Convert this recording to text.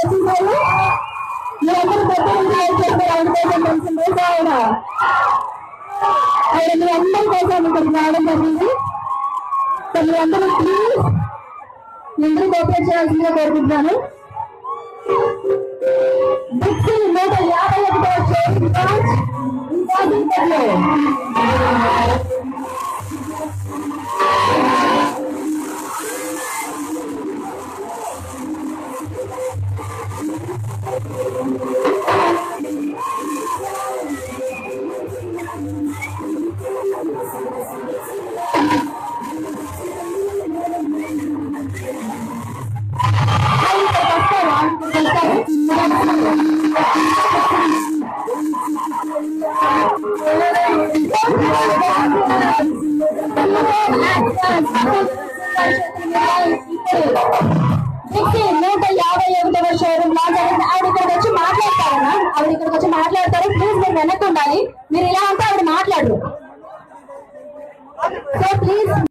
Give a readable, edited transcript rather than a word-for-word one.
మీరందరూ పెద్ద ఆయన కోసం తెలిసిన ఆయన మీ అందరి కోసం ఇక్కడికి రావడం జరిగింది. సో మీరందరూ ప్లీజ్ అందరూ కోఆపరేట్ చేయాల్సిందిగా కోరుకుంటున్నాను. 151వ షోరూమ్ లాంచ్ అయింది. ఆవిడ ఇక్కడికి వచ్చి మాట్లాడతారన్నా, ఆవిడ ఇక్కడికి వచ్చి మాట్లాడతారు. ప్లీజ్ మీరు వెనక్కి ఉండాలి. మీరు ఇలా అంటే ఆవిడ మాట్లాడరు. So please